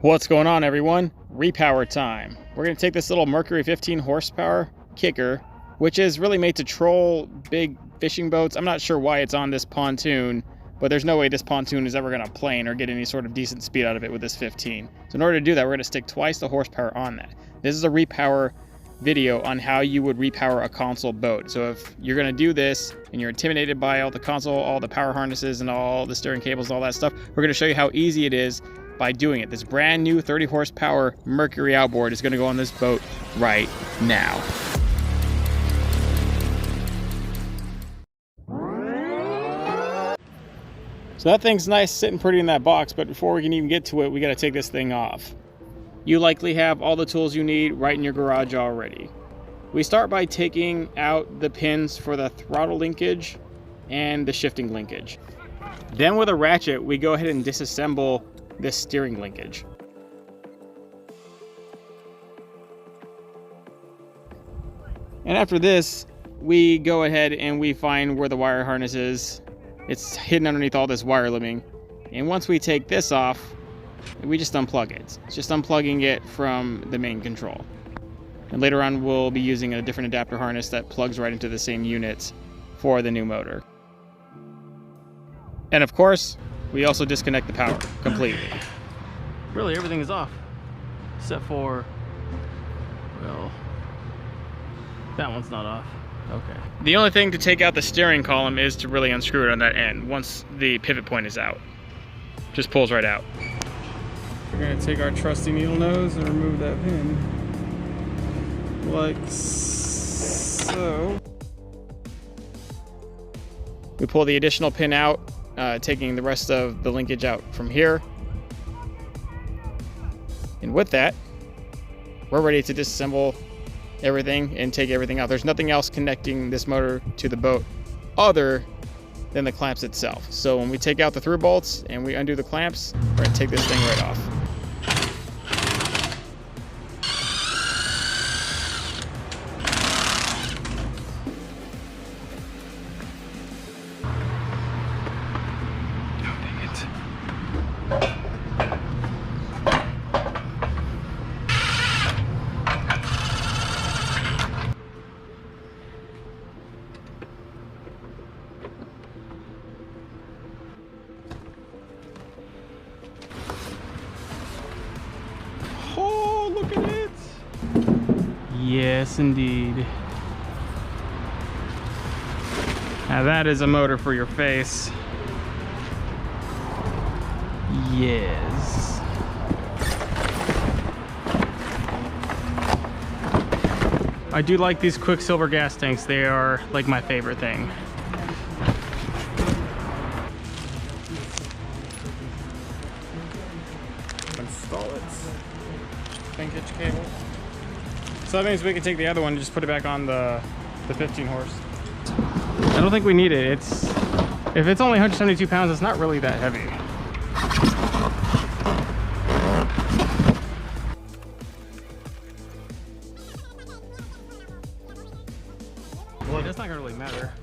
What's going on, everyone? Repower time. We're going to take this little Mercury 15 horsepower kicker, which is really made to troll big fishing boats. I'm not sure why it's on this pontoon, but there's no way this pontoon is ever going to plane or get any sort of decent speed out of it with this 15. So in order to do that, we're going to stick twice the horsepower on that. This is a repower video on how you would repower a console boat. So if you're going to do this and you're intimidated by all the console, all the power harnesses and all the steering cables and all that stuff, we're going to show you how easy it is by doing it. This brand new 30 horsepower Mercury Outboard is going to go on this boat right now. So that thing's nice, sitting pretty in that box, but before we can even get to it, we got to take this thing off. You likely have all the tools you need right in your garage already. We start by taking out the pins for the throttle linkage and the shifting linkage. Then with a ratchet, we go ahead and disassemble this steering linkage. And after this, we go ahead and we find where the wire harness is. It's hidden underneath all this wire looming. And once we take this off, we just unplug it. It's just unplugging it from the main control. And later on, we'll be using a different adapter harness that plugs right into the same unit for the new motor. And of course, we also disconnect the power completely. Really, everything is off, except for, well, that one's not off. Okay. The only thing to take out the steering column is to really unscrew it on that end. Once the pivot point is out, just pulls right out. We're gonna take our trusty needle nose and remove that pin, like so. We pull the additional pin out, taking the rest of the linkage out from here. And with that, we're ready to disassemble everything and take everything out. There's nothing else connecting this motor to the boat other than the clamps itself. So when we take out the through bolts and we undo the clamps, we're gonna take this thing right off. Oh, look at it! Yes, indeed. Now that is a motor for your face. Yes. I do like these Quicksilver gas tanks. They are like my favorite thing. Install it. Linkage cable. So that means we can take the other one and just put it back on the 15 horse. I don't think we need it. If it's only 172 pounds, it's not really that heavy. Well, that's not gonna really matter.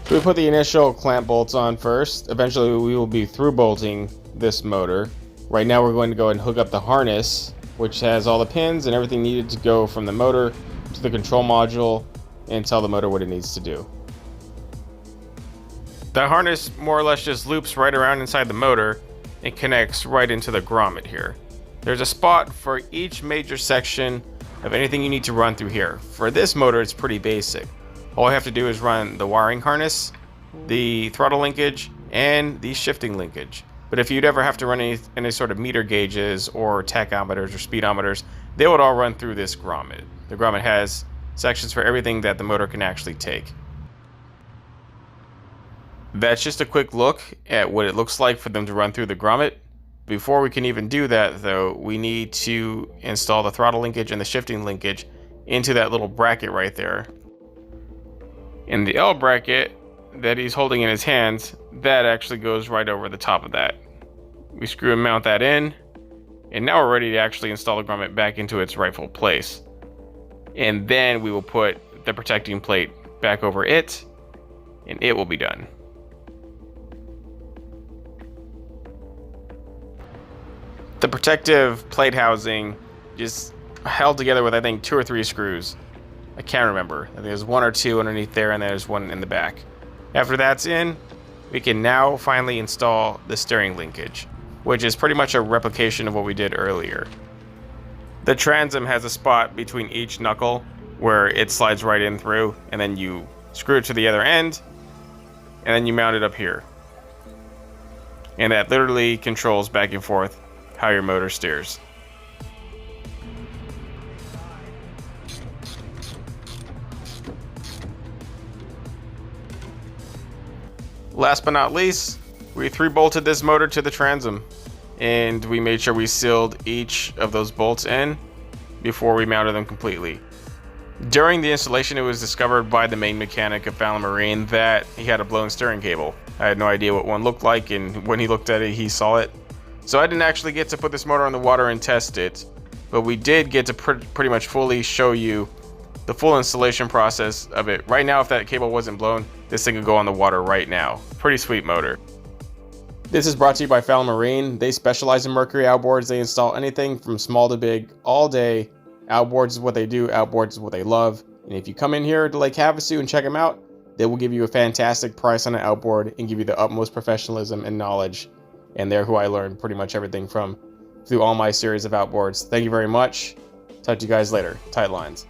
So we put the initial clamp bolts on first. Eventually we will be through bolting this motor. Right now we're going to go ahead and hook up the harness, which has all the pins and everything needed to go from the motor to the control module and tell the motor what it needs to do. The harness more or less just loops right around inside the motor and connects right into the grommet here. There's a spot for each major section of anything you need to run through here. For this motor, it's pretty basic. All I have to do is run the wiring harness, the throttle linkage, and the shifting linkage. But if you'd ever have to run any sort of meter gauges or tachometers or speedometers, they would all run through this grommet. The grommet has sections for everything that the motor can actually take. That's just a quick look at what it looks like for them to run through the grommet. Before we can even do that, though, we need to install the throttle linkage and the shifting linkage into that little bracket right there. And the L bracket that he's holding in his hands, that actually goes right over the top of that. We screw and mount that in, and now we're ready to actually install the grommet back into its rightful place. And then we will put the protecting plate back over it, and it will be done. The protective plate housing just held together with, I think, 2 or 3 screws. I can't remember. I think there's 1 or 2 underneath there, and there's 1 in the back. After that's in, we can now finally install the steering linkage, which is pretty much a replication of what we did earlier. The transom has a spot between each knuckle where it slides right in through, and then you screw it to the other end, and then you mount it up here. And that literally controls back and forth how your motor steers. Last but not least, we 3-bolted this motor to the transom, and we made sure we sealed each of those bolts in before we mounted them completely. During the installation, it was discovered by the main mechanic of Fallon Marine that he had a blown steering cable. I had no idea what one looked like, and when he looked at it, he saw it. So I didn't actually get to put this motor on the water and test it, but we did get to pretty much fully show you the full installation process of it. Right now, if that cable wasn't blown, this thing could go on the water right now. Pretty sweet motor. This is brought to you by Fallon Marine. They specialize in Mercury outboards. They install anything from small to big all day. Outboards is what they do. Outboards is what they love. And if you come in here to Lake Havasu and check them out, they will give you a fantastic price on an outboard and give you the utmost professionalism and knowledge. And they're who I learned pretty much everything from through all my series of outboards. Thank you very much. Talk to you guys later. Tight lines.